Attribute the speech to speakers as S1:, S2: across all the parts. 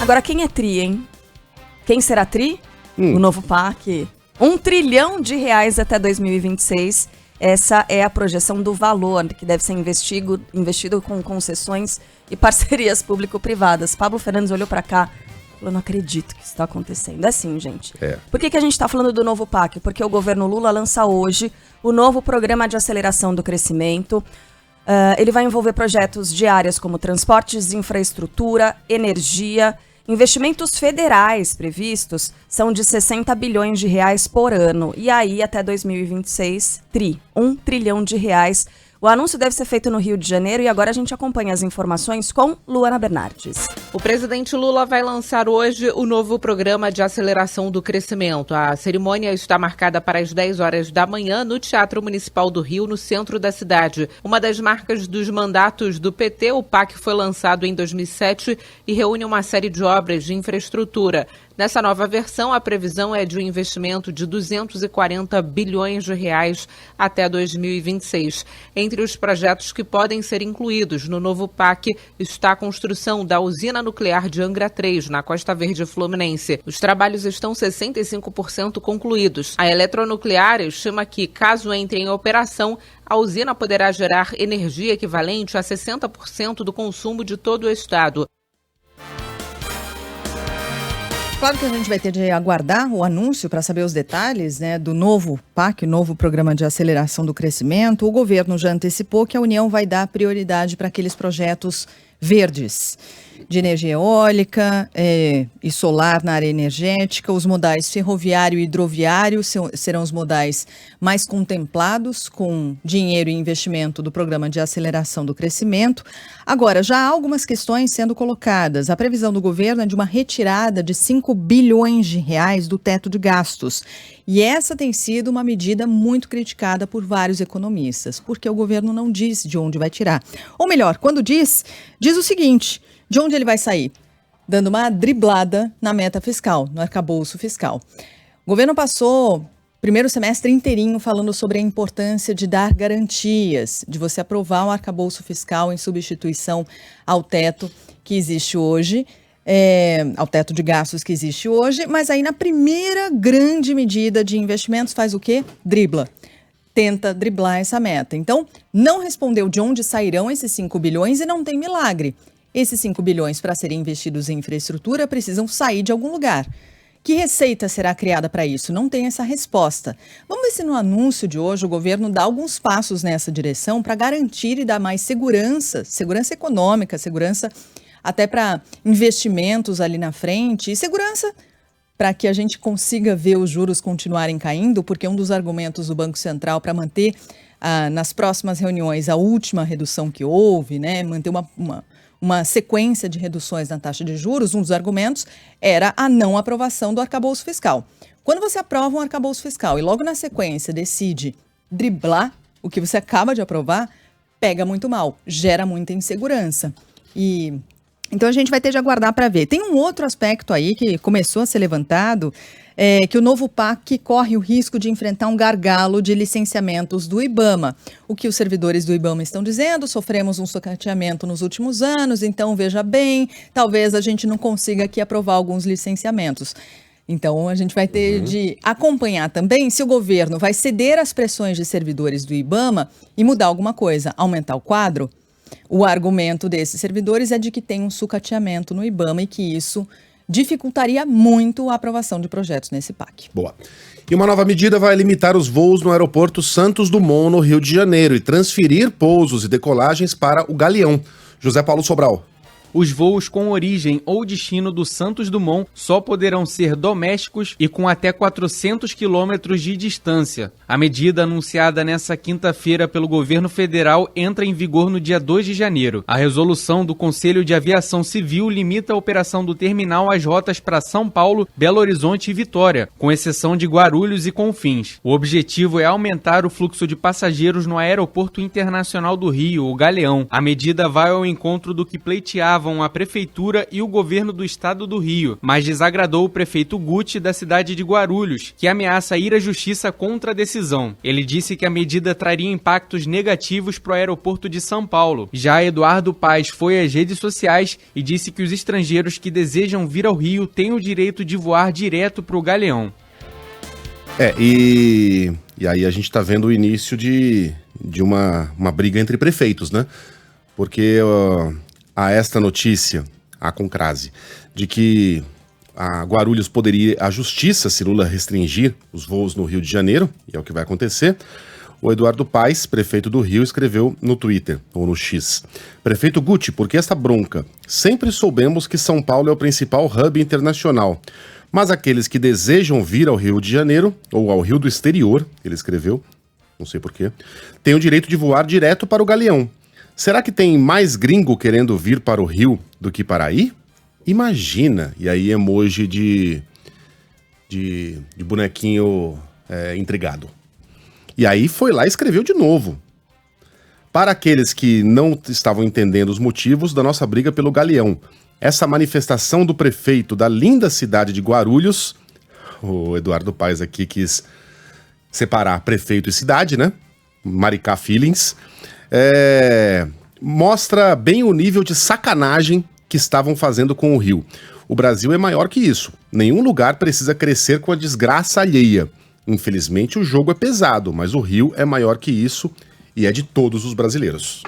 S1: Agora, quem é tri, hein? Quem será tri? O novo PAC. R$1 trilhão até 2026. Essa é a projeção do valor que deve ser investido com concessões e parcerias público-privadas. Pablo Fernandes olhou para cá e falou, não acredito que isso está acontecendo. É assim, gente. Por que a gente está falando do novo PAC? Porque o governo Lula lança hoje o novo Programa de Aceleração do Crescimento. Ele vai envolver projetos de áreas como transportes, infraestrutura, energia. Investimentos federais previstos são de R$60 bilhões por ano. E aí, até 2026, R$1 trilhão. O anúncio deve ser feito no Rio de Janeiro e agora a gente acompanha as informações com Luana Bernardes.
S2: O presidente Lula vai lançar hoje o novo Programa de Aceleração do Crescimento. A cerimônia está marcada para as 10 horas da manhã no Teatro Municipal do Rio, no centro da cidade. Uma das marcas dos mandatos do PT, o PAC foi lançado em 2007 e reúne uma série de obras de infraestrutura. Nessa nova versão, a previsão é de um investimento de R$240 bilhões até 2026. Entre os projetos que podem ser incluídos no novo PAC está a construção da usina nuclear de Angra 3, na Costa Verde Fluminense. Os trabalhos estão 65% concluídos. A Eletronuclear estima que, caso entre em operação, a usina poderá gerar energia equivalente a 60% do consumo de todo o estado.
S3: Claro que a gente vai ter de aguardar o anúncio para saber os detalhes, né, do novo PAC, novo Programa de Aceleração do Crescimento. O governo já antecipou que a União vai dar prioridade para aqueles projetos verdes, de energia eólica e solar na área energética. Os modais ferroviário e hidroviário serão os modais mais contemplados com dinheiro e investimento do Programa de Aceleração do Crescimento. Agora, já há algumas questões sendo colocadas. A previsão do governo é de uma retirada de R$5 bilhões do teto de gastos. E essa tem sido uma medida muito criticada por vários economistas, porque o governo não diz de onde vai tirar. Ou melhor, quando diz o seguinte: de onde ele vai sair? Dando uma driblada na meta fiscal, no arcabouço fiscal. O governo passou o primeiro semestre inteirinho falando sobre a importância de dar garantias, de você aprovar um arcabouço fiscal em substituição ao teto que existe hoje, ao teto de gastos que existe hoje, mas aí na primeira grande medida de investimentos faz o quê? Dribla. Tenta driblar essa meta. Então, não respondeu de onde sairão esses 5 bilhões e não tem milagre. Esses 5 bilhões para serem investidos em infraestrutura precisam sair de algum lugar. Que receita será criada para isso? Não tem essa resposta. Vamos ver se no anúncio de hoje o governo dá alguns passos nessa direção para garantir e dar mais segurança econômica, segurança até para investimentos ali na frente e segurança para que a gente consiga ver os juros continuarem caindo, porque um dos argumentos do Banco Central para manter nas próximas reuniões a última redução que houve, né, manter uma sequência de reduções na taxa de juros, um dos argumentos era a não aprovação do arcabouço fiscal. Quando você aprova um arcabouço fiscal e logo na sequência decide driblar o que você acaba de aprovar, pega muito mal, gera muita insegurança. Então a gente vai ter de aguardar para ver. Tem um outro aspecto aí que começou a ser levantado, que o novo PAC corre o risco de enfrentar um gargalo de licenciamentos do IBAMA. O que os servidores do IBAMA estão dizendo, sofremos um sucateamento nos últimos anos, então veja bem, talvez a gente não consiga aqui aprovar alguns licenciamentos. Então a gente vai ter de acompanhar também se o governo vai ceder às pressões de servidores do IBAMA e mudar alguma coisa, aumentar o quadro. O argumento desses servidores é de que tem um sucateamento no IBAMA e que isso dificultaria muito a aprovação de projetos nesse PAC.
S4: Boa. E uma nova medida vai limitar os voos no aeroporto Santos Dumont, no Rio de Janeiro, e transferir pousos e decolagens para o Galeão. José Paulo Sobral.
S5: Os voos com origem ou destino do Santos Dumont só poderão ser domésticos e com até 400 quilômetros de distância. A medida anunciada nesta quinta-feira pelo governo federal entra em vigor no dia 2 de janeiro. A resolução do Conselho de Aviação Civil limita a operação do terminal às rotas para São Paulo, Belo Horizonte e Vitória, com exceção de Guarulhos e Confins. O objetivo é aumentar o fluxo de passageiros no Aeroporto Internacional do Rio, o Galeão. A medida vai ao encontro do que pleiteava agradavam a prefeitura e o governo do estado do Rio, mas desagradou o prefeito Guti da cidade de Guarulhos, que ameaça ir à justiça contra a decisão. Ele disse que a medida traria impactos negativos para o aeroporto de São Paulo. Já Eduardo Paes foi às redes sociais e disse que os estrangeiros que desejam vir ao Rio têm o direito de voar direto para o Galeão.
S4: E aí a gente tá vendo o início de uma briga entre prefeitos, né? Porque há esta notícia, a Concrase, de que a Guarulhos poderia a justiça se Lula restringir os voos no Rio de Janeiro, e é o que vai acontecer. O Eduardo Paes, prefeito do Rio, escreveu no Twitter, ou no X: Prefeito Guti, por que esta bronca? Sempre soubemos que São Paulo é o principal hub internacional. Mas aqueles que desejam vir ao Rio de Janeiro, ou ao Rio do exterior, ele escreveu, não sei porquê, têm o direito de voar direto para o Galeão. Será que tem mais gringo querendo vir para o Rio do que para aí? Imagina! E aí emoji de bonequinho intrigado. E aí foi lá e escreveu de novo. Para aqueles que não estavam entendendo os motivos da nossa briga pelo Galeão, essa manifestação do prefeito da linda cidade de Guarulhos, o Eduardo Paes aqui quis separar prefeito e cidade, né? Maricá feelings, mostra bem o nível de sacanagem que estavam fazendo com o Rio. O Brasil é maior que isso. Nenhum lugar precisa crescer com a desgraça alheia. Infelizmente o jogo é pesado, mas o Rio é maior que isso e é de todos os brasileiros.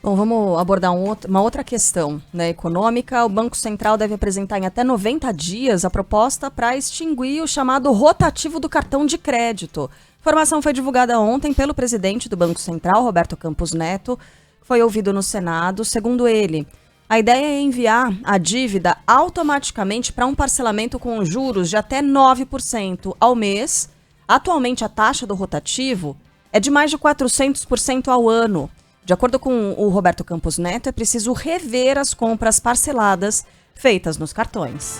S1: Bom, vamos abordar uma outra questão, né, econômica. O Banco Central deve apresentar em até 90 dias a proposta para extinguir o chamado rotativo do cartão de crédito. A informação foi divulgada ontem pelo presidente do Banco Central, Roberto Campos Neto, que foi ouvido no Senado. Segundo ele, a ideia é enviar a dívida automaticamente para um parcelamento com juros de até 9% ao mês. Atualmente, a taxa do rotativo é de mais de 400% ao ano. De acordo com o Roberto Campos Neto, é preciso rever as compras parceladas feitas nos cartões.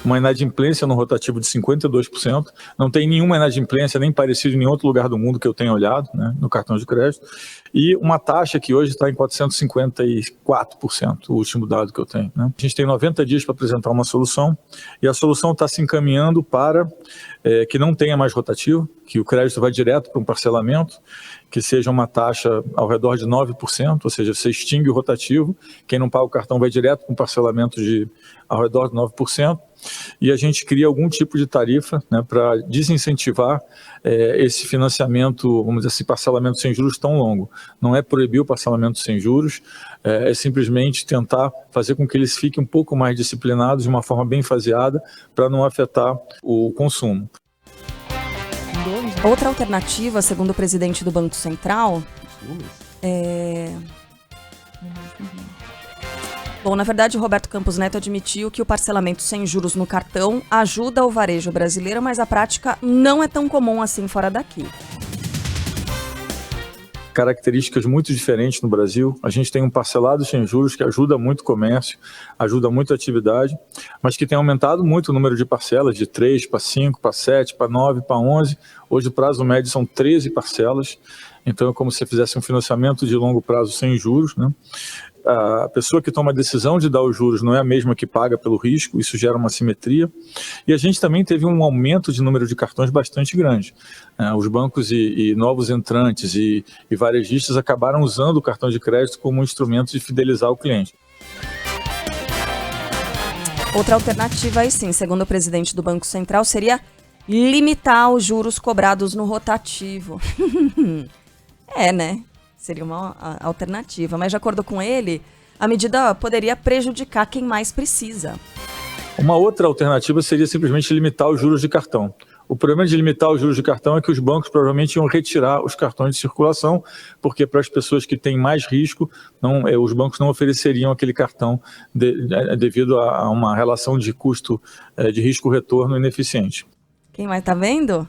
S6: Uma inadimplência no rotativo de 52%, não tem nenhuma inadimplência nem parecido em nenhum outro lugar do mundo que eu tenha olhado, né, no cartão de crédito, e uma taxa que hoje está em 454%, o último dado que eu tenho, né. A gente tem 90 dias para apresentar uma solução, e a solução está se encaminhando para que não tenha mais rotativo, que o crédito vai direto para um parcelamento, que seja uma taxa ao redor de 9%, ou seja, você extingue o rotativo, quem não paga o cartão vai direto para um parcelamento ao redor de 9%, e a gente cria algum tipo de tarifa, né, para desincentivar esse financiamento, vamos dizer assim, parcelamento sem juros tão longo. Não é proibir o parcelamento sem juros, é simplesmente tentar fazer com que eles fiquem um pouco mais disciplinados de uma forma bem faseada para não afetar o consumo.
S1: Outra alternativa, segundo o presidente do Banco Central, Bom, na verdade, o Roberto Campos Neto admitiu que o parcelamento sem juros no cartão ajuda o varejo brasileiro, mas a prática não é tão comum assim fora daqui.
S6: Características muito diferentes no Brasil. A gente tem um parcelado sem juros que ajuda muito o comércio, ajuda muito a atividade, mas que tem aumentado muito o número de parcelas, de 3 para 5, para 7, para 9, para 11. Hoje o prazo médio são 13 parcelas, então é como se você fizesse um financiamento de longo prazo sem juros, né? A pessoa que toma a decisão de dar os juros não é a mesma que paga pelo risco, isso gera uma assimetria. E a gente também teve um aumento de número de cartões bastante grande. Os bancos e novos entrantes e varejistas acabaram usando o cartão de crédito como um instrumento de fidelizar o cliente.
S1: Outra alternativa, aí sim, segundo o presidente do Banco Central, seria limitar os juros cobrados no rotativo. Né? Seria uma alternativa, mas de acordo com ele, a medida poderia prejudicar quem mais precisa.
S6: Uma outra alternativa seria simplesmente limitar os juros de cartão. O problema de limitar os juros de cartão é que os bancos provavelmente iam retirar os cartões de circulação, porque para as pessoas que têm mais risco, os bancos não ofereceriam aquele cartão devido a uma relação de custo de risco-retorno ineficiente.
S1: Quem mais tá vendo?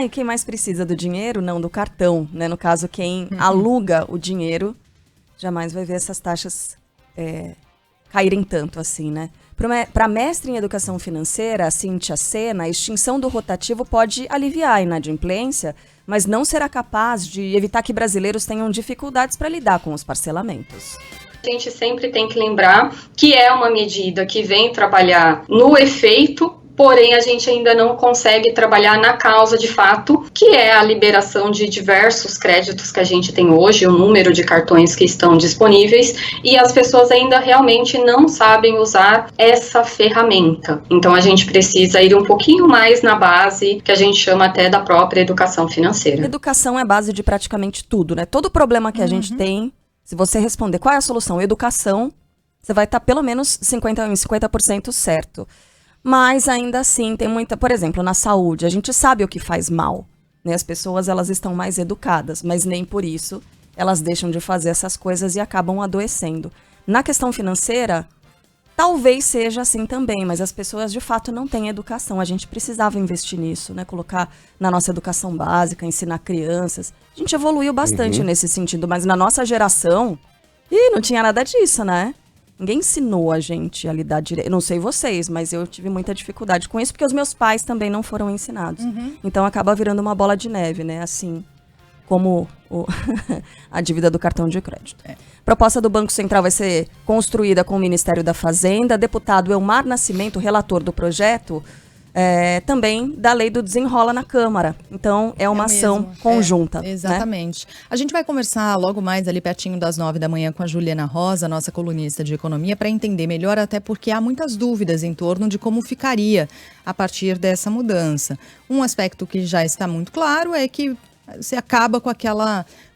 S1: E quem mais precisa do dinheiro? Não, do cartão, né? No caso, quem aluga o dinheiro jamais vai ver essas taxas caírem tanto assim, né? Para mestre em educação financeira, Cíntia Sena, a extinção do rotativo pode aliviar a inadimplência, mas não será capaz de evitar que brasileiros tenham dificuldades para lidar com os parcelamentos.
S7: A gente sempre tem que lembrar que é uma medida que vem trabalhar no efeito, porém a gente ainda não consegue trabalhar na causa de fato, que é a liberação de diversos créditos que a gente tem hoje, o número de cartões que estão disponíveis, e as pessoas ainda realmente não sabem usar essa ferramenta. Então a gente precisa ir um pouquinho mais na base, que a gente chama até da própria educação financeira.
S1: Educação é base de praticamente tudo, né? Todo problema que a gente tem, se você responder qual é a solução, educação, você vai estar pelo menos 50% certo. Mas ainda assim tem muita, por exemplo, na saúde, a gente sabe o que faz mal, né? As pessoas, elas estão mais educadas, mas nem por isso elas deixam de fazer essas coisas e acabam adoecendo. Na questão financeira, talvez seja assim também, mas as pessoas de fato não têm educação. A gente precisava investir nisso, né? Colocar na nossa educação básica, ensinar crianças. A gente evoluiu bastante nesse sentido, mas na nossa geração, não tinha nada disso, né? Ninguém ensinou a gente a lidar direito. Não sei vocês, mas eu tive muita dificuldade com isso, porque os meus pais também não foram ensinados. Então acaba virando uma bola de neve, né? Assim como a dívida do cartão de crédito. Proposta do Banco Central vai ser construída com o Ministério da Fazenda. Deputado Elmar Nascimento, relator do projeto, também da lei do desenrola na Câmara. Então, é uma ação conjunta.
S3: Exatamente. Né? A gente vai conversar logo mais ali pertinho das 9 da manhã com a Juliana Rosa, nossa colunista de economia, para entender melhor, até porque há muitas dúvidas em torno de como ficaria a partir dessa mudança. Um aspecto que já está muito claro é que você acaba com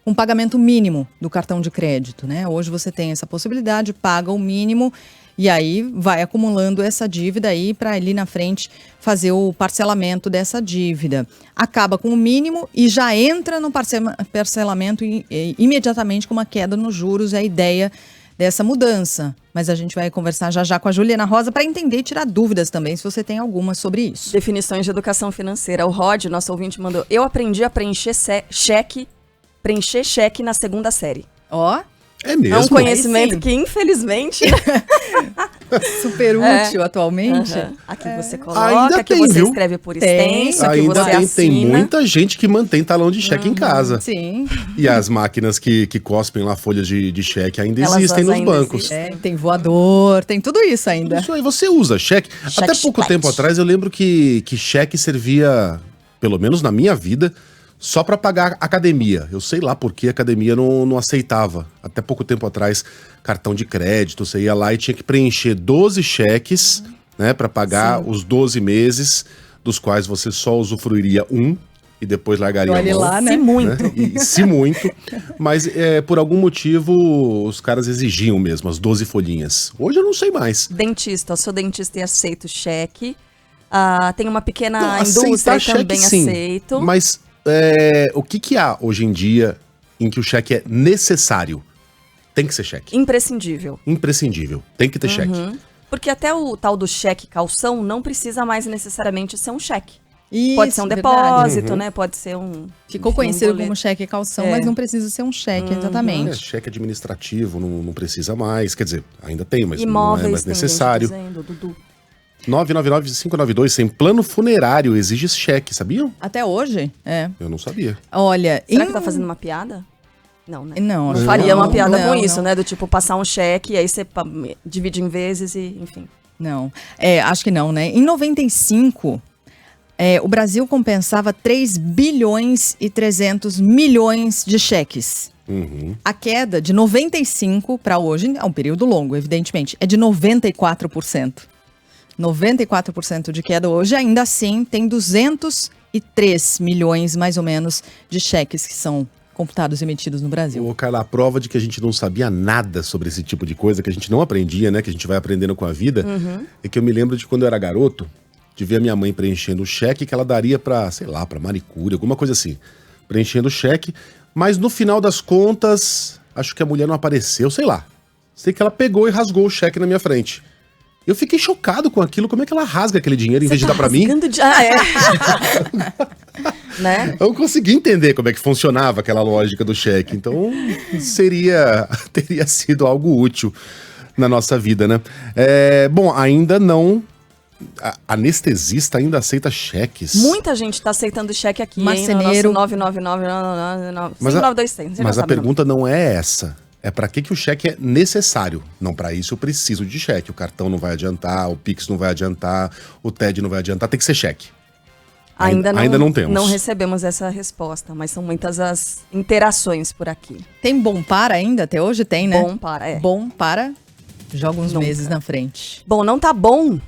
S3: um pagamento mínimo do cartão de crédito, né? Hoje você tem essa possibilidade, paga o mínimo e aí vai acumulando essa dívida aí para ali na frente fazer o parcelamento dessa dívida. Acaba com o mínimo e já entra no parcelamento imediatamente com uma queda nos juros, é a ideia dessa mudança. Mas a gente vai conversar já com a Juliana Rosa para entender e tirar dúvidas também, se você tem alguma sobre isso.
S1: Definições de educação financeira. O Rod, nosso ouvinte, mandou: eu aprendi a preencher cheque na segunda série.
S3: Ó.
S4: É mesmo?
S1: É um conhecimento que, infelizmente...
S3: super útil atualmente.
S1: Aqui você coloca, aqui você escreve por extenso, aqui você assina.
S4: Tem muita gente que mantém talão de cheque em casa.
S3: Sim.
S4: E as máquinas que cospem lá folhas de cheque ainda existem nos bancos.
S3: Tem voador, tem tudo isso ainda.
S4: Isso aí, você usa cheque. Até pouco tempo atrás eu lembro que cheque servia, pelo menos na minha vida, só para pagar academia. Eu sei lá por que a academia não aceitava. Até pouco tempo atrás, cartão de crédito, você ia lá e tinha que preencher 12 cheques, né, para pagar os 12 meses, dos quais você só usufruiria um e depois largaria a mão.
S3: Lá, né?
S1: Se muito.
S4: Se muito. Mas por algum motivo os caras exigiam mesmo as 12 folhinhas. Hoje eu não sei mais.
S1: Dentista, eu sou dentista e aceito cheque. Tem uma pequena indústria e também
S4: sim,
S1: aceito.
S4: Mas o que há hoje em dia em que o cheque é necessário? Tem que ser cheque.
S1: Imprescindível.
S4: Imprescindível. Tem que ter cheque.
S1: Porque até o tal do cheque calção não precisa mais necessariamente ser um cheque.
S3: Isso,
S1: pode ser um depósito, né? Pode ser
S3: Ficou conhecido como cheque calção, mas não precisa ser um cheque, exatamente.
S4: Cheque administrativo não precisa mais. Quer dizer, ainda tem, mas
S1: imóveis,
S4: não é mais necessário.
S1: Tem gente dizendo, Dudu.
S4: 999-592, sem plano funerário, exige cheque, sabiam?
S3: Até hoje?
S4: Eu não sabia.
S3: Olha...
S1: Será que tá fazendo uma piada? Não, né?
S3: Não
S1: faria uma piada com isso, né? Do tipo, passar um cheque, aí você divide em vezes e, enfim.
S3: Não, acho que não, né? Em 95, o Brasil compensava 3 bilhões e 300 milhões de cheques. A queda de 95 para hoje, é um período longo, evidentemente, é de 94%. 94% de queda hoje, ainda assim tem 203 milhões, mais ou menos, de cheques que são computados e emitidos no Brasil.
S4: Ô, Carla, a prova de que a gente não sabia nada sobre esse tipo de coisa, que a gente não aprendia, né, que a gente vai aprendendo com a vida, é que eu me lembro de quando eu era garoto, de ver a minha mãe preenchendo o cheque que ela daria pra, sei lá, pra manicure, alguma coisa assim. Preenchendo o cheque, mas no final das contas, acho que a mulher não apareceu, sei lá. Sei que ela pegou e rasgou o cheque na minha frente. Eu fiquei chocado com aquilo, como é que ela rasga aquele dinheiro em vez de dar pra mim?
S1: Né?
S4: Eu não consegui entender como é que funcionava aquela lógica do cheque, então teria sido algo útil na nossa vida, né? Bom, ainda não... Anestesista ainda aceita cheques.
S1: Muita gente tá aceitando cheque aqui,
S3: marceneiro.
S1: Hein? No nosso 999.
S4: Mas a pergunta não é essa. é para que o cheque é necessário. Não, para isso eu preciso de cheque. O cartão não vai adiantar, o Pix não vai adiantar, o TED não vai adiantar, tem que ser cheque. Ainda não temos.
S1: Não recebemos essa resposta, mas são muitas as interações por aqui.
S3: Tem Bom Para ainda? Até hoje tem, né?
S1: Bom Para, é.
S3: Bom Para, joga uns
S1: Nunca.
S3: meses na frente.
S1: Bom, não tá bom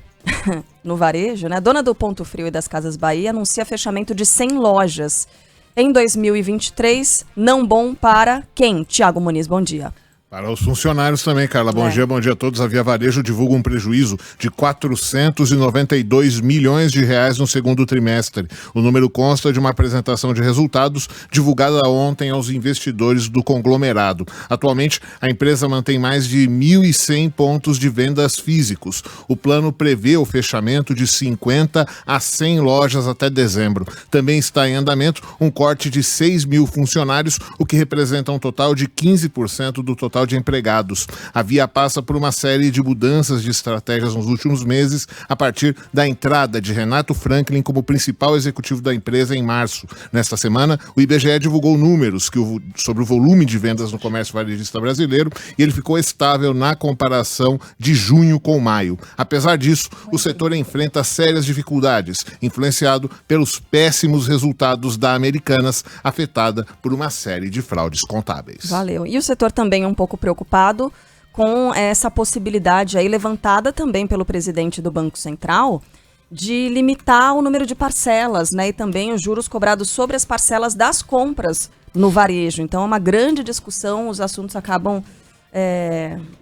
S1: no varejo, né? A dona do Ponto Frio e das Casas Bahia anuncia fechamento de 100 lojas em 2023. Não bom para quem? Tiago Muniz, bom dia.
S8: Para os funcionários também, Carla. Bom dia a todos. A Via Varejo divulga um prejuízo de 492 milhões de reais no segundo trimestre. O número consta de uma apresentação de resultados divulgada ontem aos investidores do conglomerado. Atualmente, a empresa mantém mais de 1.100 pontos de vendas físicos. O plano prevê o fechamento de 50 a 100 lojas até dezembro. Também está em andamento um corte de 6 mil funcionários, o que representa um total de 15% do total de empregados. A Via passa por uma série de mudanças de estratégias nos últimos meses, a partir da entrada de Renato Franklin como principal executivo da empresa em março. Nesta semana, o IBGE divulgou números sobre o volume de vendas no comércio varejista brasileiro e ele ficou estável na comparação de junho com maio. Apesar disso, o setor enfrenta sérias dificuldades, influenciado pelos péssimos resultados da Americanas, afetada por uma série de fraudes contábeis.
S1: Valeu. E o setor também um pouco preocupado com essa possibilidade aí levantada também pelo presidente do Banco Central de limitar o número de parcelas, né? E também os juros cobrados sobre as parcelas das compras no varejo. Então é uma grande discussão, os assuntos acabam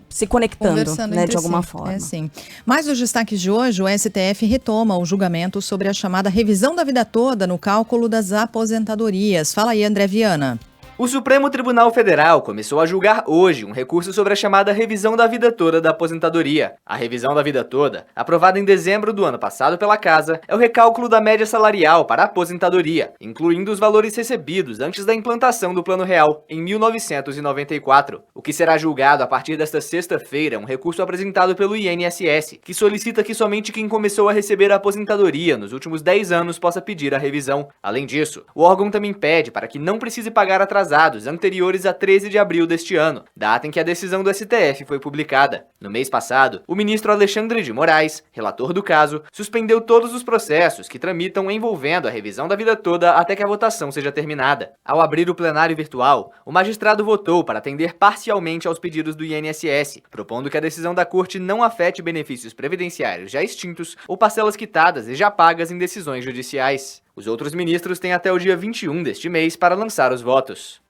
S1: se conectando, né, de alguma forma.
S3: Sim. Mais os destaques de hoje, o STF retoma o julgamento sobre a chamada revisão da vida toda no cálculo das aposentadorias. Fala aí, André Viana.
S9: O Supremo Tribunal Federal começou a julgar hoje um recurso sobre a chamada revisão da vida toda da aposentadoria. A revisão da vida toda, aprovada em dezembro do ano passado pela Casa, é o recálculo da média salarial para a aposentadoria, incluindo os valores recebidos antes da implantação do Plano Real, em 1994. O que será julgado a partir desta sexta-feira é um recurso apresentado pelo INSS, que solicita que somente quem começou a receber a aposentadoria nos últimos 10 anos possa pedir a revisão. Além disso, o órgão também pede para que não precise pagar atrasados anteriores a 13 de abril deste ano, data em que a decisão do STF foi publicada. No mês passado, o ministro Alexandre de Moraes, relator do caso, suspendeu todos os processos que tramitam envolvendo a revisão da vida toda até que a votação seja terminada. Ao abrir o plenário virtual, o magistrado votou para atender parcialmente aos pedidos do INSS, propondo que a decisão da Corte não afete benefícios previdenciários já extintos ou parcelas quitadas e já pagas em decisões judiciais. Os outros ministros têm até o dia 21 deste mês para lançar os votos.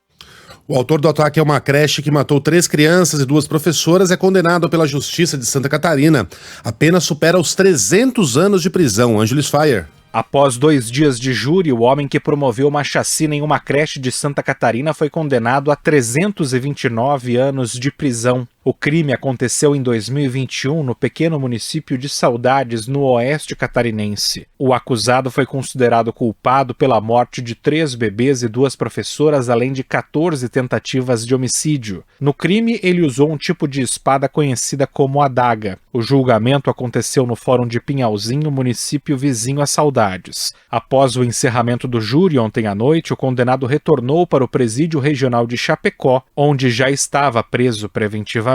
S4: O autor do ataque a uma creche que matou 3 crianças e 2 professoras é condenado pela Justiça de Santa Catarina. A pena supera os 300 anos de prisão. Ângeles Fire.
S10: Após 2 dias de júri, o homem que promoveu uma chacina em uma creche de Santa Catarina foi condenado a 329 anos de prisão. O crime aconteceu em 2021 no pequeno município de Saudades, no oeste catarinense. O acusado foi considerado culpado pela morte de 3 bebês e 2 professoras, além de 14 tentativas de homicídio. No crime, ele usou um tipo de espada conhecida como adaga. O julgamento aconteceu no Fórum de Pinhalzinho, município vizinho a Saudades. Após o encerramento do júri ontem à noite, o condenado retornou para o presídio regional de Chapecó, onde já estava preso preventivamente.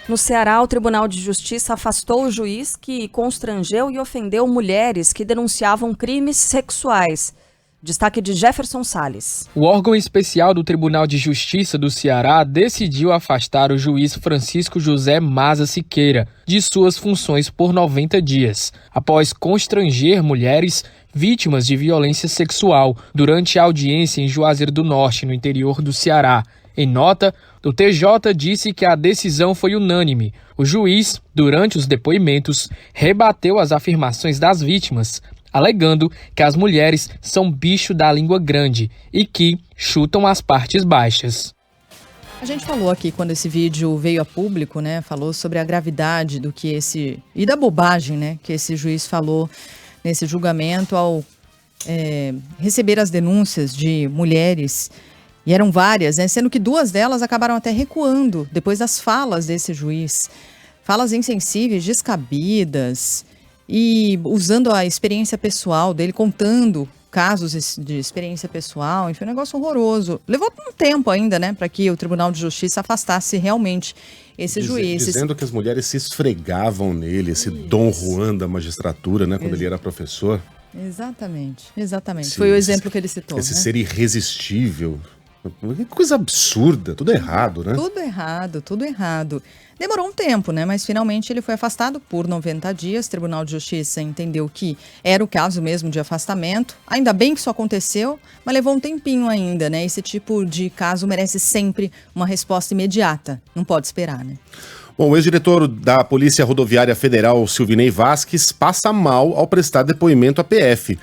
S1: No Ceará, o Tribunal de Justiça afastou o juiz que constrangeu e ofendeu mulheres que denunciavam crimes sexuais. Destaque de Jefferson Salles.
S11: O órgão especial do Tribunal de Justiça do Ceará decidiu afastar o juiz Francisco José Maza Siqueira de suas funções por 90 dias, após constranger mulheres vítimas de violência sexual durante a audiência em Juazeiro do Norte, no interior do Ceará. Em nota, o TJ disse que a decisão foi unânime. O juiz, durante os depoimentos, rebateu as afirmações das vítimas, alegando que as mulheres são bicho da língua grande e que chutam as partes baixas.
S3: A gente falou aqui quando esse vídeo veio a público, né? Falou sobre a gravidade do que e da bobagem, né? Que esse juiz falou nesse julgamento ao receber as denúncias de mulheres. E eram várias, né? Sendo que 2 delas acabaram até recuando depois das falas desse juiz. Falas insensíveis, descabidas e usando a experiência pessoal dele, contando casos de experiência pessoal, enfim, um negócio horroroso. Levou um tempo ainda, né, para que o Tribunal de Justiça afastasse realmente esse juiz.
S4: Dizendo que as mulheres se esfregavam nele, esse Dom Juan da magistratura, né, quando ele era professor.
S3: Exatamente. Foi o exemplo que ele citou.
S4: Esse ser irresistível. Que coisa absurda, tudo errado, né?
S3: Tudo errado. Demorou um tempo, né? Mas finalmente ele foi afastado por 90 dias. O Tribunal de Justiça entendeu que era o caso mesmo de afastamento. Ainda bem que isso aconteceu, mas levou um tempinho ainda, né? Esse tipo de caso merece sempre uma resposta imediata. Não pode esperar, né?
S4: Bom, o ex-diretor da Polícia Rodoviária Federal, Silvinei Vasquez, passa mal ao prestar depoimento à PF.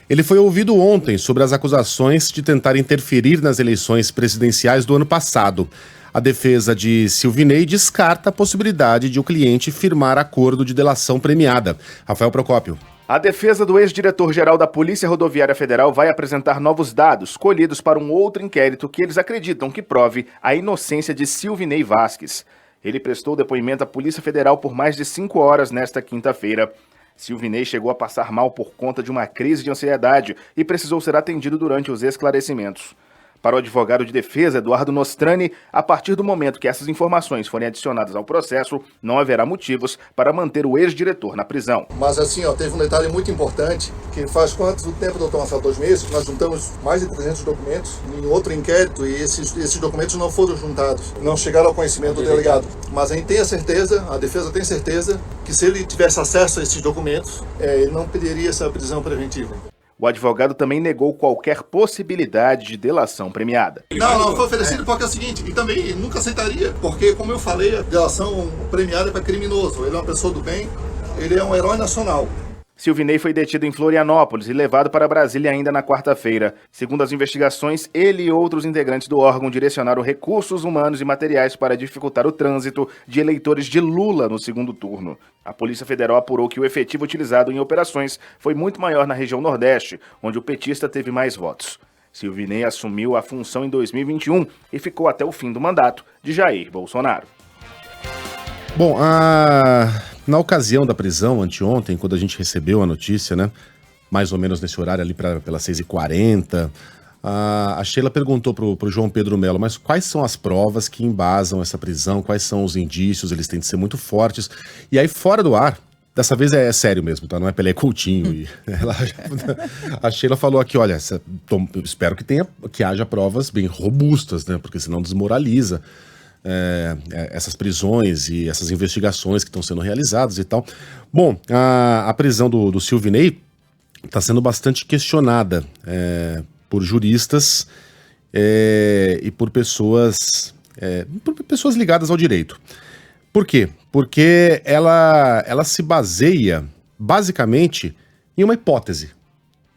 S4: Ele foi ouvido ontem sobre as acusações de tentar interferir nas eleições presidenciais do ano passado. A defesa de Silvinei descarta a possibilidade de o cliente firmar acordo de delação premiada. Rafael Procópio.
S12: A defesa do ex-diretor-geral da Polícia Rodoviária Federal vai apresentar novos dados colhidos para um outro inquérito que eles acreditam que prove a inocência de Silvinei Vasquez. Ele prestou depoimento à Polícia Federal por mais de 5 horas nesta quinta-feira. Silvinei chegou a passar mal por conta de uma crise de ansiedade e precisou ser atendido durante os esclarecimentos. Para o advogado de defesa, Eduardo Nostrani, a partir do momento que essas informações forem adicionadas ao processo, não haverá motivos para manter o ex-diretor na prisão.
S13: Mas assim, teve um detalhe muito importante, que faz quanto tempo, doutor Marcelo? 2 meses, nós juntamos mais de 300 documentos em outro inquérito e esses documentos não foram juntados, não chegaram ao conhecimento do delegado. Mas a gente tem a certeza, a defesa tem certeza, que se ele tivesse acesso a esses documentos, ele não pediria essa prisão preventiva.
S12: O advogado também negou qualquer possibilidade de delação premiada.
S13: Não, foi oferecido porque é o seguinte, e também nunca aceitaria, porque, como eu falei, a delação premiada é para criminoso. Ele é uma pessoa do bem, ele é um herói nacional.
S12: Silvinei foi detido em Florianópolis e levado para Brasília ainda na quarta-feira. Segundo as investigações, ele e outros integrantes do órgão direcionaram recursos humanos e materiais para dificultar o trânsito de eleitores de Lula no segundo turno. A Polícia Federal apurou que o efetivo utilizado em operações foi muito maior na região Nordeste, onde o petista teve mais votos. Silvinei assumiu a função em 2021 e ficou até o fim do mandato de Jair Bolsonaro.
S4: Bom, na ocasião da prisão, anteontem, quando a gente recebeu a notícia, né, mais ou menos nesse horário ali pelas 6h40, a Sheila perguntou pro João Pedro Mello, mas quais são as provas que embasam essa prisão, quais são os indícios, eles têm de ser muito fortes. E aí, fora do ar, dessa vez é sério mesmo, tá? Não é Pelé Coutinho. E a Sheila falou aqui, olha, espero que haja provas bem robustas, né, porque senão desmoraliza essas prisões e essas investigações que estão sendo realizadas e tal. Bom, a prisão do Silvinei está sendo bastante questionada por juristas e por pessoas ligadas ao direito. Por quê? Porque ela se baseia basicamente em uma hipótese.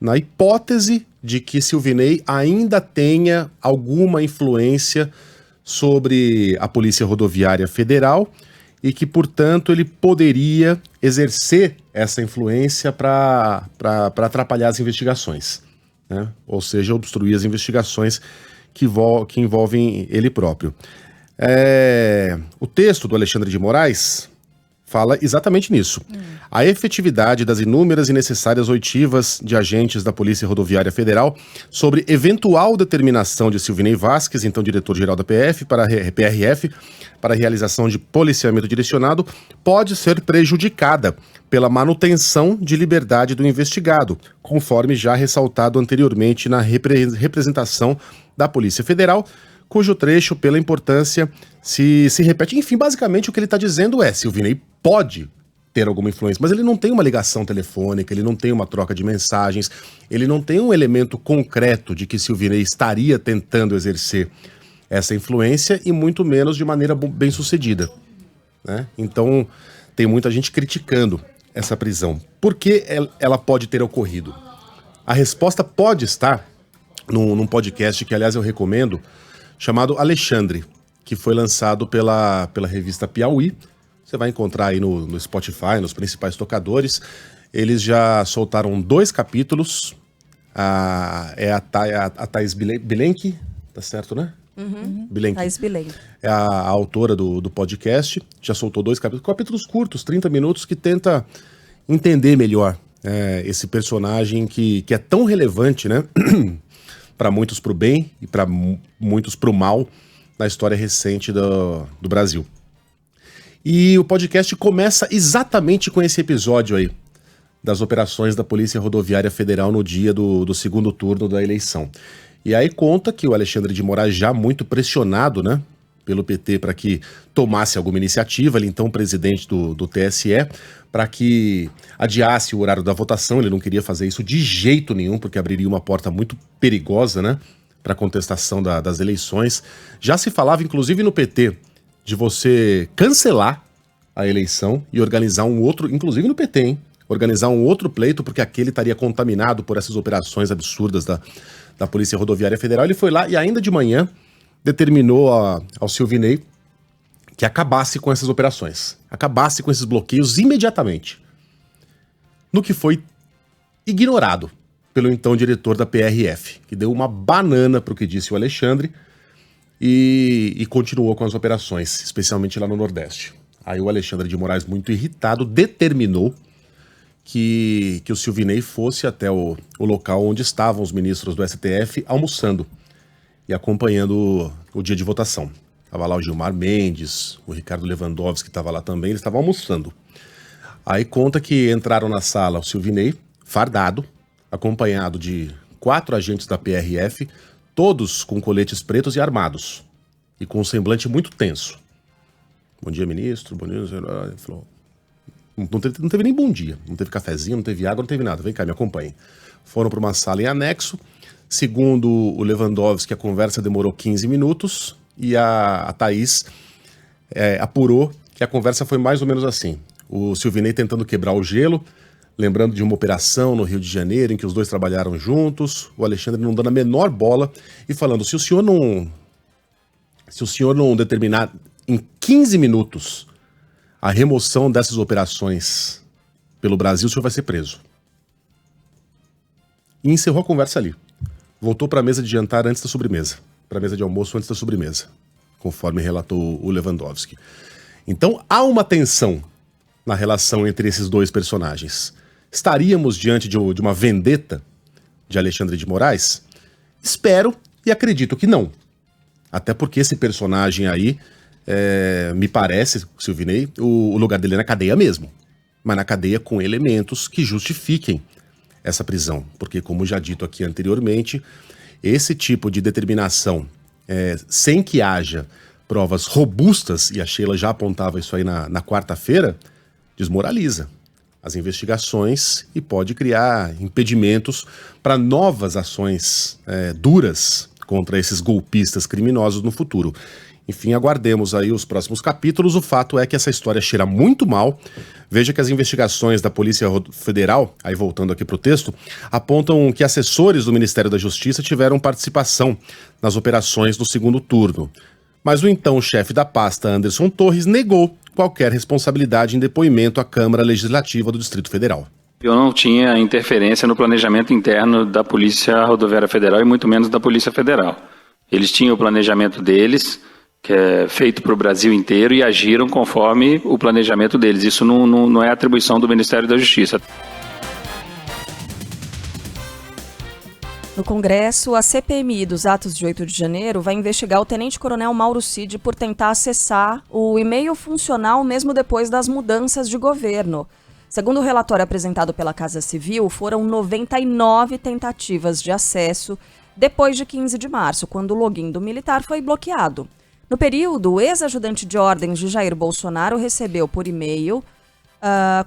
S4: Na hipótese de que Silvinei ainda tenha alguma influência sobre a Polícia Rodoviária Federal e que, portanto, ele poderia exercer essa influência para atrapalhar as investigações, né? Ou seja, obstruir as investigações que envolvem ele próprio. O texto do Alexandre de Moraes fala exatamente nisso. A efetividade das inúmeras e necessárias oitivas de agentes da Polícia Rodoviária Federal sobre eventual determinação de Silvinei Vasquez, então diretor-geral da PRF, para a realização de policiamento direcionado, pode ser prejudicada pela manutenção de liberdade do investigado, conforme já ressaltado anteriormente na representação da Polícia Federal, cujo trecho, pela importância, se repete. Enfim, basicamente o que ele está dizendo é: Silvinei pode ter alguma influência, mas ele não tem uma ligação telefônica, ele não tem uma troca de mensagens, ele não tem um elemento concreto de que Silvinei estaria tentando exercer essa influência e muito menos de maneira bem sucedida, né? Então tem muita gente criticando essa prisão. Por que ela pode ter ocorrido? A resposta pode estar num podcast que, aliás, eu recomendo, chamado Alexandre, que foi lançado pela revista Piauí. Você vai encontrar aí no Spotify, nos principais tocadores. Eles já soltaram 2 capítulos. A Thais Bilenque, tá certo, né? Bilenque.
S1: Thais Bilenque.
S4: É a autora do podcast. Já soltou 2 capítulos curtos, 30 minutos, que tenta entender melhor esse personagem que é tão relevante, né? Para muitos para o bem e para muitos para o mal na história recente do Brasil. E o podcast começa exatamente com esse episódio aí das operações da Polícia Rodoviária Federal no dia do segundo turno da eleição. E aí conta que o Alexandre de Moraes, já muito pressionado, né, pelo PT para que tomasse alguma iniciativa, ele então presidente do TSE, para que adiasse o horário da votação. Ele não queria fazer isso de jeito nenhum, porque abriria uma porta muito perigosa, né, para contestação das eleições. Já se falava, inclusive no PT, de você cancelar a eleição e organizar um outro, inclusive no PT, hein, organizar um outro pleito, porque aquele estaria contaminado por essas operações absurdas da Polícia Rodoviária Federal. Ele foi lá e ainda de manhã determinou ao Silvinei que acabasse com essas operações, acabasse com esses bloqueios imediatamente. No que foi ignorado pelo então diretor da PRF, que deu uma banana para o que disse o Alexandre e continuou com as operações, especialmente lá no Nordeste. Aí o Alexandre de Moraes, muito irritado, determinou que o Silvinei fosse até o local onde estavam os ministros do STF almoçando e acompanhando o dia de votação. Estava lá o Gilmar Mendes, o Ricardo Lewandowski estava lá também, eles estavam almoçando. Aí conta que entraram na sala o Silvinei, fardado, acompanhado de 4 agentes da PRF, todos com coletes pretos e armados, e com um semblante muito tenso. Bom dia, ministro, bom dia, ele falou... Não teve nem bom dia, não teve cafezinho, não teve água, não teve nada. Vem cá, me acompanhe. Foram para uma sala em anexo. Segundo o Lewandowski, a conversa demorou 15 minutos e a Thaís apurou que a conversa foi mais ou menos assim. O Silvinei tentando quebrar o gelo, lembrando de uma operação no Rio de Janeiro em que os dois trabalharam juntos, o Alexandre não dando a menor bola e falando, se o senhor não determinar em 15 minutos a remoção dessas operações pelo Brasil, o senhor vai ser preso. E encerrou a conversa ali. Voltou para a mesa de jantar antes da sobremesa. Para a mesa de almoço antes da sobremesa. Conforme relatou o Lewandowski. Então há uma tensão na relação entre esses dois personagens. Estaríamos diante de uma vendetta de Alexandre de Moraes? Espero e acredito que não. Até porque esse personagem aí, me parece, Silvinei, o lugar dele é na cadeia mesmo. Mas na cadeia com elementos que justifiquem essa prisão. Porque, como já dito aqui anteriormente, esse tipo de determinação, sem que haja provas robustas, e a Sheila já apontava isso aí na quarta-feira, desmoraliza as investigações e pode criar impedimentos para novas ações duras contra esses golpistas criminosos no futuro. Enfim, aguardemos aí os próximos capítulos. O fato é que essa história cheira muito mal. Veja que as investigações da Polícia Federal, aí voltando aqui para o texto, apontam que assessores do Ministério da Justiça tiveram participação nas operações do segundo turno. Mas o então chefe da pasta, Anderson Torres, negou qualquer responsabilidade em depoimento à Câmara Legislativa do Distrito Federal.
S14: Eu não tinha interferência no planejamento interno da Polícia Rodoviária Federal e muito menos da Polícia Federal. Eles tinham o planejamento deles, que é feito para o Brasil inteiro, e agiram conforme o planejamento deles. Isso não é atribuição do Ministério da Justiça.
S1: No Congresso, a CPMI dos atos de 8 de janeiro vai investigar o tenente-coronel Mauro Cid por tentar acessar o e-mail funcional mesmo depois das mudanças de governo. Segundo o relatório apresentado pela Casa Civil, foram 99 tentativas de acesso depois de 15 de março, quando o login do militar foi bloqueado. No período, o ex-ajudante de ordens de Jair Bolsonaro recebeu por e-mail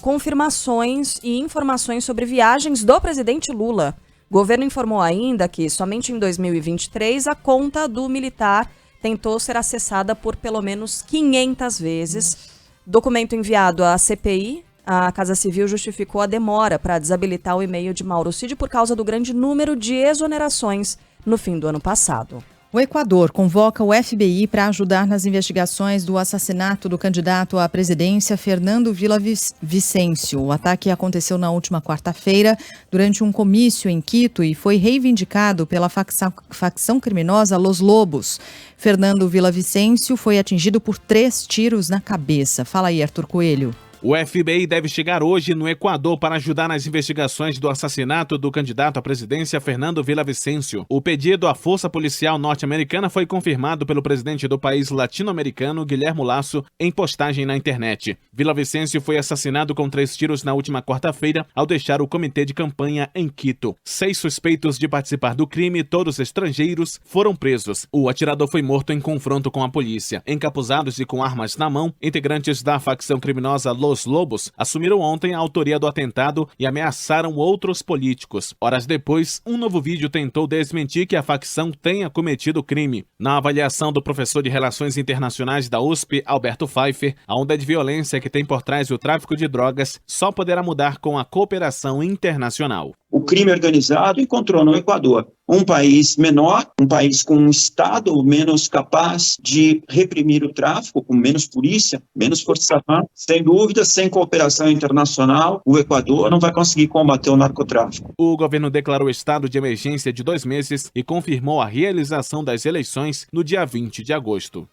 S1: confirmações e informações sobre viagens do presidente Lula. O governo informou ainda que, somente em 2023, a conta do militar tentou ser acessada por pelo menos 500 vezes. Documento enviado à CPI, a Casa Civil justificou a demora para desabilitar o e-mail de Mauro Cid por causa do grande número de exonerações no fim do ano passado.
S3: O Equador convoca o FBI para ajudar nas investigações do assassinato do candidato à presidência Fernando Villavicencio. O ataque aconteceu na última quarta-feira durante um comício em Quito e foi reivindicado pela facção criminosa Los Lobos. Fernando Villavicencio foi atingido por 3 tiros na cabeça. Fala aí, Arthur Coelho.
S15: O FBI deve chegar hoje no Equador para ajudar nas investigações do assassinato do candidato à presidência Fernando Villavicencio. O pedido à Força Policial norte-americana foi confirmado pelo presidente do país latino-americano, Guillermo Lasso, em postagem na internet. Villavicencio foi assassinado com 3 tiros na última quarta-feira ao deixar o comitê de campanha em Quito. 6 suspeitos de participar do crime, todos estrangeiros, foram presos. O atirador foi morto em confronto com a polícia. Encapuzados e com armas na mão, integrantes da facção criminosa Los Lobos assumiram ontem a autoria do atentado e ameaçaram outros políticos. Horas depois, um novo vídeo tentou desmentir que a facção tenha cometido o crime. Na avaliação do professor de Relações Internacionais da USP, Alberto Pfeiffer, a onda de violência que tem por trás o tráfico de drogas só poderá mudar com a cooperação internacional.
S16: O crime organizado encontrou no Equador um país menor, um país com um Estado menos capaz de reprimir o tráfico, com menos polícia, menos força armada. Sem dúvida, sem cooperação internacional, o Equador não vai conseguir combater o narcotráfico.
S15: O governo declarou estado de emergência de 2 meses e confirmou a realização das eleições no dia 20 de agosto.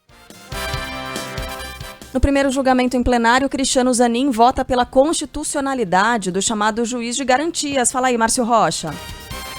S1: No primeiro julgamento em plenário, Cristiano Zanin vota pela constitucionalidade do chamado juiz de garantias. Fala aí, Márcio Rocha.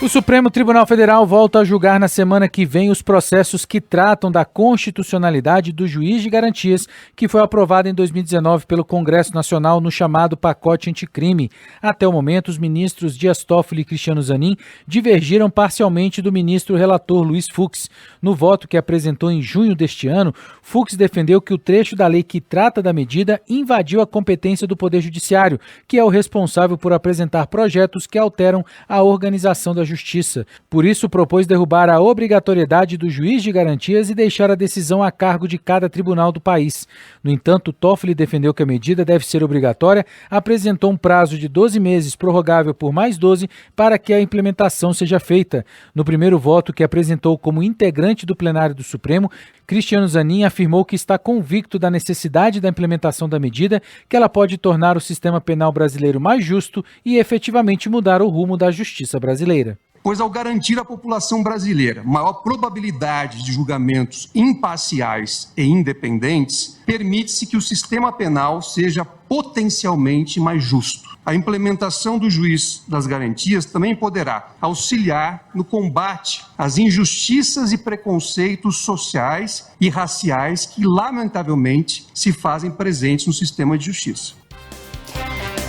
S10: O Supremo Tribunal Federal volta a julgar na semana que vem os processos que tratam da constitucionalidade do juiz de garantias que foi aprovado em 2019 pelo Congresso Nacional no chamado pacote anticrime. Até o momento, os ministros Dias Toffoli e Cristiano Zanin divergiram parcialmente do ministro relator Luiz Fux. No voto que apresentou em junho deste ano, Fux defendeu que o trecho da lei que trata da medida invadiu a competência do Poder Judiciário, que é o responsável por apresentar projetos que alteram a organização da Justiça. Por isso, propôs derrubar a obrigatoriedade do juiz de garantias e deixar a decisão a cargo de cada tribunal do país. No entanto, Toffoli defendeu que a medida deve ser obrigatória, apresentou um prazo de 12 meses, prorrogável por mais 12, para que a implementação seja feita. No primeiro voto que apresentou como integrante do plenário do Supremo, Cristiano Zanin afirmou que está convicto da necessidade da implementação da medida, que ela pode tornar o sistema penal brasileiro mais justo e efetivamente mudar o rumo da justiça brasileira.
S17: Pois ao garantir à população brasileira maior probabilidade de julgamentos imparciais e independentes, permite-se que o sistema penal seja potencialmente mais justo. A implementação do juiz das garantias também poderá auxiliar no combate às injustiças e preconceitos sociais e raciais que, lamentavelmente, se fazem presentes no sistema de justiça.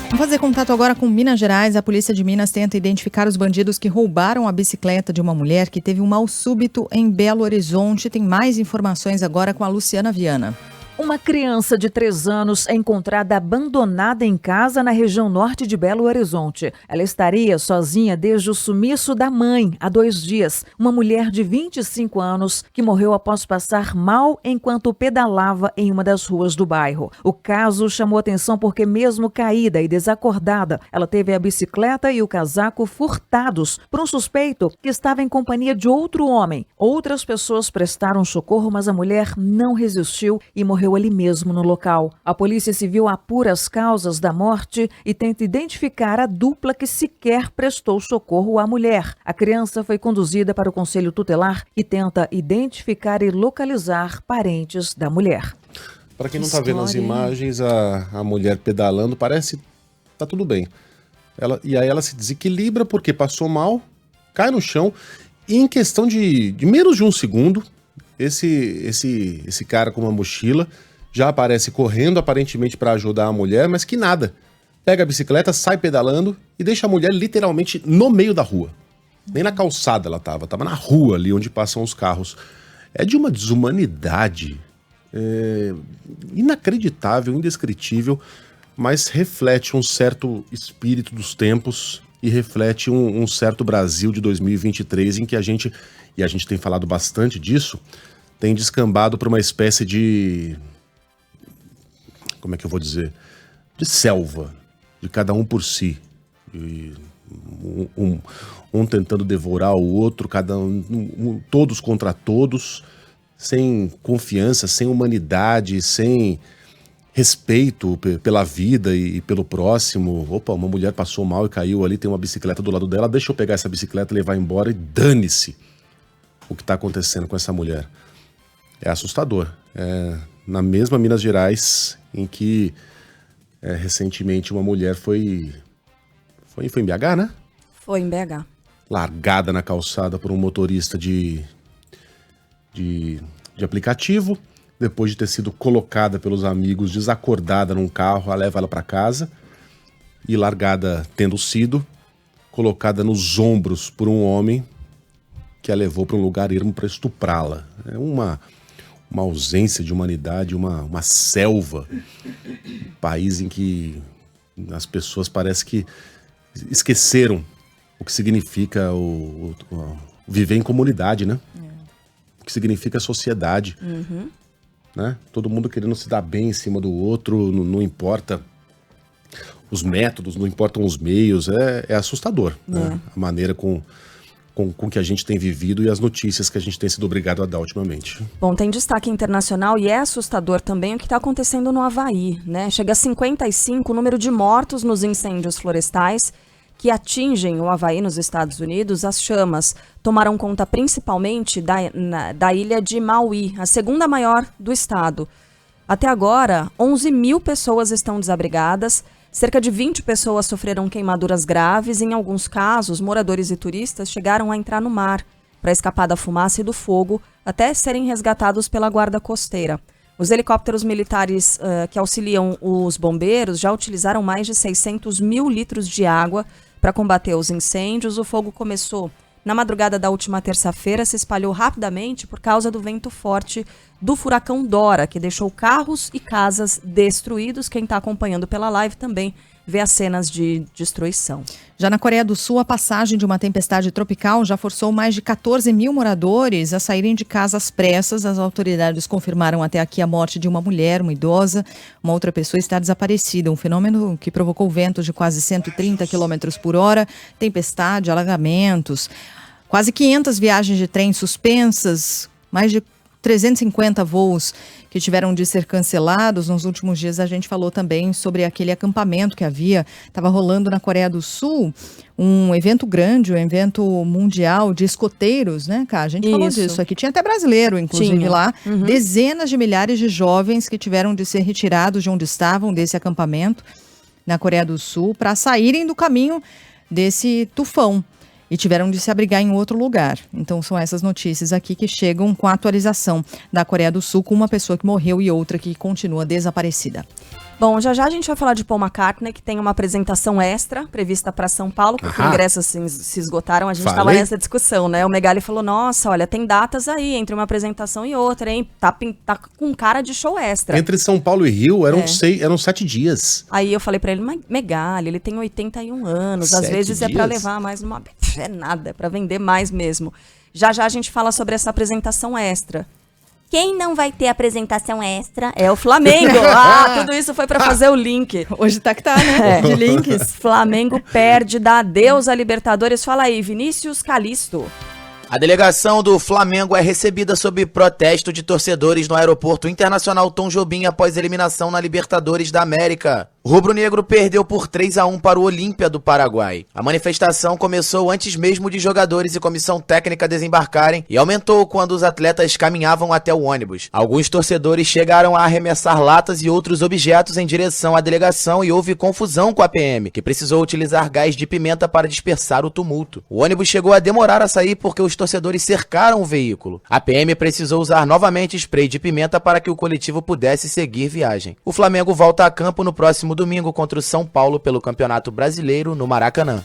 S3: Vamos fazer contato agora com Minas Gerais. A polícia de Minas tenta identificar os bandidos que roubaram a bicicleta de uma mulher que teve um mal súbito em Belo Horizonte. Tem mais informações agora com a Luciana Viana.
S18: Uma criança de 3 anos é encontrada abandonada em casa na região norte de Belo Horizonte. Ela estaria sozinha desde o sumiço da mãe, há 2 dias. Uma mulher de 25 anos que morreu após passar mal enquanto pedalava em uma das ruas do bairro. O caso chamou atenção porque mesmo caída e desacordada, ela teve a bicicleta e o casaco furtados por um suspeito que estava em companhia de outro homem. Outras pessoas prestaram socorro, mas a mulher não resistiu e morreu ali mesmo no local. A Polícia Civil apura as causas da morte e tenta identificar a dupla que sequer prestou socorro à mulher. A criança foi conduzida para o Conselho Tutelar e tenta identificar e localizar parentes da mulher.
S4: Para quem não está vendo as imagens, a mulher pedalando, parece tá tudo bem. E aí ela se desequilibra porque passou mal, cai no chão e em questão de menos de 1 segundo, esse cara com uma mochila já aparece correndo, aparentemente para ajudar a mulher, mas que nada. Pega a bicicleta, sai pedalando e deixa a mulher literalmente no meio da rua. Nem na calçada ela tava na rua ali onde passam os carros. É de uma desumanidade inacreditável, indescritível, mas reflete um certo espírito dos tempos e reflete um certo Brasil de 2023 em que a gente tem falado bastante disso, tem descambado para uma espécie de... como é que eu vou dizer? De selva, de cada um por si. Um tentando devorar o outro, todos contra todos, sem confiança, sem humanidade, sem respeito pela vida e pelo próximo. Opa, uma mulher passou mal e caiu ali, tem uma bicicleta do lado dela, deixa eu pegar essa bicicleta, levar embora e dane-se o que está acontecendo com essa mulher. É assustador. Na mesma Minas Gerais, em que recentemente uma mulher foi em BH, né?
S1: Foi em BH.
S4: Largada na calçada por um motorista de aplicativo, depois de ter sido colocada pelos amigos, desacordada num carro, ela leva ela para casa e largada, tendo sido colocada nos ombros por um homem que a levou para um lugar ermo para estuprá-la. É uma ausência de humanidade, uma selva, um país em que as pessoas parece que esqueceram o que significa o viver em comunidade, né? O que significa sociedade.
S1: Uhum.
S4: Né? Todo mundo querendo se dar bem em cima do outro, não importa os métodos, não importam os meios, é assustador, né? A maneira com que a gente tem vivido e as notícias que a gente tem sido obrigado a dar ultimamente.
S1: Bom, tem destaque internacional e é assustador também o que está acontecendo no Havaí, né? Chega a 55 o número de mortos nos incêndios florestais que atingem o Havaí nos Estados Unidos. As chamas tomaram conta principalmente da ilha de Maui, a segunda maior do estado. Até agora, 11 mil pessoas estão desabrigadas, cerca de 20 pessoas sofreram queimaduras graves e, em alguns casos, moradores e turistas chegaram a entrar no mar para escapar da fumaça e do fogo até serem resgatados pela guarda costeira. Os helicópteros militares que auxiliam os bombeiros já utilizaram mais de 600 mil litros de água para combater os incêndios. O fogo começou na madrugada da última terça-feira, se espalhou rapidamente por causa do vento forte do furacão Dora, que deixou carros e casas destruídos. Quem está acompanhando pela live também vê as cenas de destruição.
S3: Já na Coreia do Sul, a passagem de uma tempestade tropical já forçou mais de 14 mil moradores a saírem de casa às pressas. As autoridades confirmaram até aqui a morte de uma mulher, uma idosa. Uma outra pessoa está desaparecida. Um fenômeno que provocou ventos de quase 130 km por hora, tempestade, alagamentos, quase 500 viagens de trem suspensas, mais de 350 voos que tiveram de ser cancelados. Nos últimos dias a gente falou também sobre aquele acampamento que estava rolando na Coreia do Sul, um evento grande, um evento mundial de escoteiros, né, Cá? A gente falou disso aqui, tinha até brasileiro, inclusive, lá. Dezenas de milhares de jovens que tiveram de ser retirados de onde estavam, desse acampamento na Coreia do Sul, para saírem do caminho desse tufão. E tiveram de se abrigar em outro lugar. Então são essas notícias aqui que chegam com a atualização da Coreia do Sul, com uma pessoa que morreu e outra que continua desaparecida.
S1: Bom, já a gente vai falar de Paul McCartney, que tem uma apresentação extra prevista para São Paulo, porque ingressos se esgotaram. A gente estava nessa discussão, né? O Megali falou, nossa, olha, tem datas aí entre uma apresentação e outra, hein? Tá com cara de show extra.
S4: Entre São Paulo e Rio eram 7 dias.
S1: Aí eu falei para ele, mas Megali, ele tem 81 anos, às vezes é para levar mais numa... É nada, é para vender mais mesmo. Já a gente fala sobre essa apresentação extra. Quem não vai ter apresentação extra é o Flamengo. Tudo isso foi para fazer o link.
S3: Hoje tá, né? De links.
S1: Flamengo perde, dá adeus à Libertadores. Fala aí, Vinícius Calisto.
S19: A delegação do Flamengo é recebida sob protesto de torcedores no Aeroporto Internacional Tom Jobim após eliminação na Libertadores da América. O rubro-negro perdeu por 3-1 para o Olímpia do Paraguai. A manifestação começou antes mesmo de jogadores e comissão técnica desembarcarem e aumentou quando os atletas caminhavam até o ônibus. Alguns torcedores chegaram a arremessar latas e outros objetos em direção à delegação e houve confusão com a PM, que precisou utilizar gás de pimenta para dispersar o tumulto. O ônibus chegou a demorar a sair porque os torcedores cercaram o veículo. A PM precisou usar novamente spray de pimenta para que o coletivo pudesse seguir viagem. O Flamengo volta a campo no próximo domingo contra o São Paulo pelo Campeonato Brasileiro no Maracanã.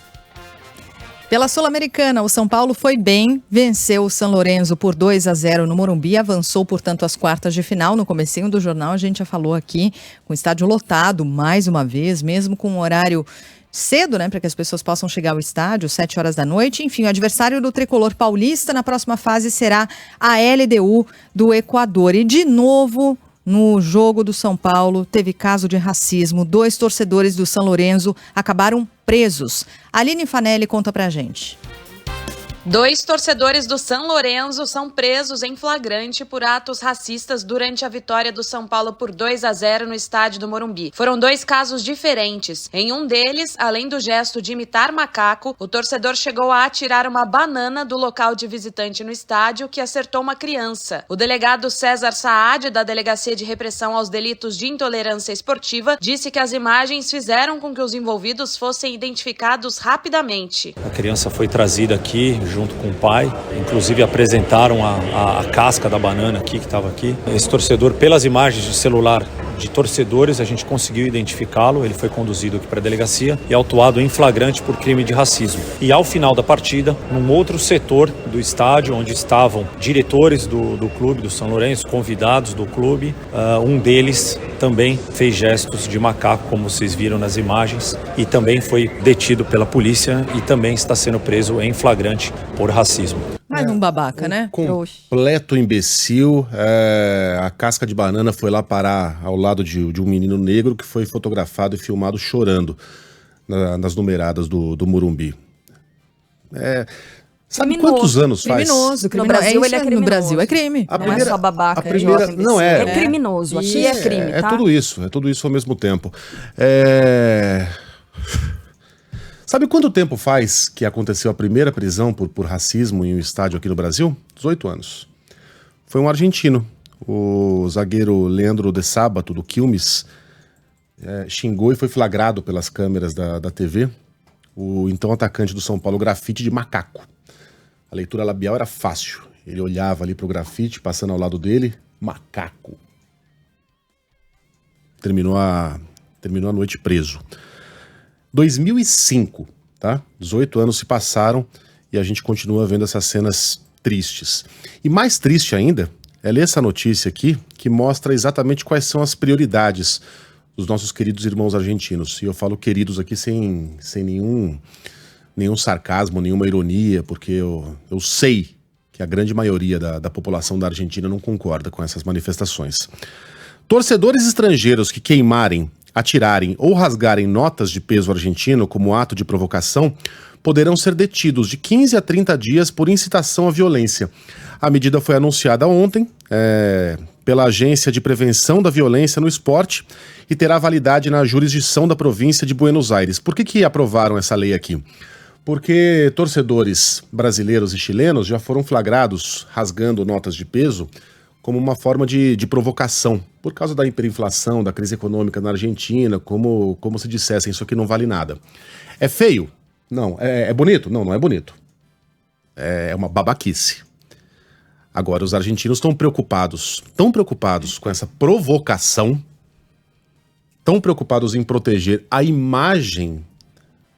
S3: Pela Sul-Americana, o São Paulo foi bem, venceu o São Lourenço por 2-0 no Morumbi, avançou, portanto, às quartas de final. No comecinho do jornal a gente já falou aqui, com o estádio lotado mais uma vez, mesmo com um horário cedo, né, para que as pessoas possam chegar ao estádio, 7 horas da noite. Enfim, o adversário do tricolor paulista na próxima fase será a LDU do Equador. E de novo, no jogo do São Paulo, teve caso de racismo. 2 torcedores do São Lourenço acabaram presos. Aline Fanelli conta pra gente.
S20: 2 torcedores do São Lourenço são presos em flagrante por atos racistas durante a vitória do São Paulo por 2-0 no estádio do Morumbi. Foram 2 casos diferentes. Em um deles, além do gesto de imitar macaco, o torcedor chegou a atirar uma banana do local de visitante no estádio que acertou uma criança. O delegado César Saad, da Delegacia de Repressão aos Delitos de Intolerância Esportiva, disse que as imagens fizeram com que os envolvidos fossem identificados rapidamente.
S21: A criança foi trazida aqui junto com o pai, inclusive apresentaram a casca da banana aqui que estava aqui. Esse torcedor, pelas imagens de celular de torcedores, a gente conseguiu identificá-lo, ele foi conduzido aqui para a delegacia e autuado em flagrante por crime de racismo. E ao final da partida, num outro setor do estádio, onde estavam diretores do clube, do São Lourenço, convidados do clube, um deles também fez gestos de macaco, como vocês viram nas imagens, e também foi detido pela polícia e também está sendo preso em flagrante por racismo.
S3: Mais um babaca, né?
S4: Completo imbecil. A casca de banana foi lá parar ao lado de um menino negro que foi fotografado e filmado chorando nas numeradas do Morumbi. Sabe
S1: Criminoso.
S4: Quantos anos faz?
S3: Criminoso.
S1: No Brasil ele é criminoso.
S3: No Brasil é crime.
S1: Não é só babaca,
S4: não é.
S1: É criminoso. Aqui é crime, tá?
S4: É tudo isso ao mesmo tempo. Sabe quanto tempo faz que aconteceu a primeira prisão por racismo em um estádio aqui no Brasil? 18 anos. Foi um argentino. O zagueiro Leandro de Sábato, do Quilmes, xingou e foi flagrado pelas câmeras da TV o então atacante do São Paulo, grafite de macaco. A leitura labial era fácil. Ele olhava ali pro grafite, passando ao lado dele, macaco. Terminou a noite preso. 2005, tá? 18 anos se passaram e a gente continua vendo essas cenas tristes. E mais triste ainda é ler essa notícia aqui, que mostra exatamente quais são as prioridades dos nossos queridos irmãos argentinos. E eu falo queridos aqui sem nenhum sarcasmo, nenhuma ironia, porque eu sei que a grande maioria da população da Argentina não concorda com essas manifestações. Torcedores estrangeiros que queimarem, atirarem ou rasgarem notas de peso argentino como ato de provocação poderão ser detidos de 15 a 30 dias por incitação à violência. A medida foi anunciada ontem pela Agência de Prevenção da Violência no Esporte e terá validade na jurisdição da província de Buenos Aires. Por que aprovaram essa lei aqui? Porque torcedores brasileiros e chilenos já foram flagrados rasgando notas de peso como uma forma de provocação, por causa da hiperinflação, da crise econômica na Argentina, como se dissessem, isso aqui não vale nada. É feio? Não. É bonito? Não é bonito. É uma babaquice. Agora, os argentinos estão preocupados com essa provocação, tão preocupados em proteger a imagem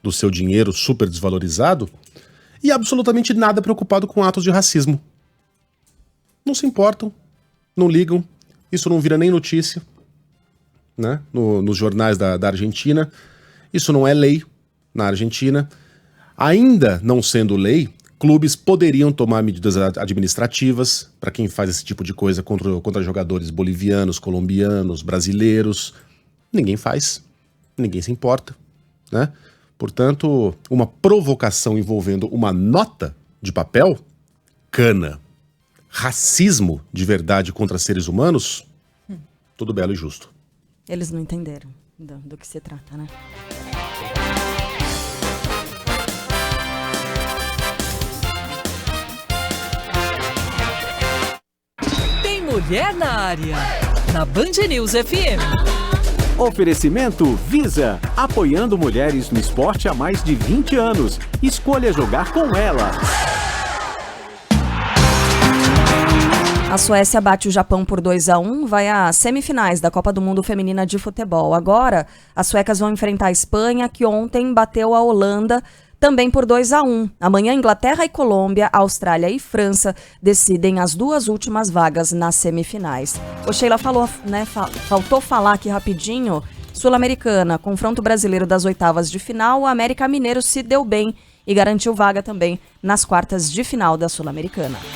S4: do seu dinheiro super desvalorizado e absolutamente nada preocupado com atos de racismo. Não se importam, não ligam, isso não vira nem notícia, né, nos jornais da Argentina, isso não é lei na Argentina. Ainda não sendo lei, clubes poderiam tomar medidas administrativas para quem faz esse tipo de coisa contra jogadores bolivianos, colombianos, brasileiros. Ninguém faz, ninguém se importa, né? Portanto, uma provocação envolvendo uma nota de papel, cana. Racismo de verdade contra seres humanos, tudo belo e justo.
S1: Eles não entenderam do que se trata, né?
S22: Tem mulher na área, na Band News FM.
S23: Oferecimento Visa, apoiando mulheres no esporte há mais de 20 anos. Escolha jogar com ela.
S1: A Suécia bate o Japão por 2-1, vai às semifinais da Copa do Mundo Feminina de Futebol. Agora, as suecas vão enfrentar a Espanha, que ontem bateu a Holanda também por 2-1. Amanhã, Inglaterra e Colômbia, Austrália e França decidem as 2 últimas vagas nas semifinais. O Sheila falou, né, faltou falar aqui rapidinho, Sul-Americana, confronto brasileiro das oitavas de final, o América Mineiro se deu bem e garantiu vaga também nas quartas de final da Sul-Americana.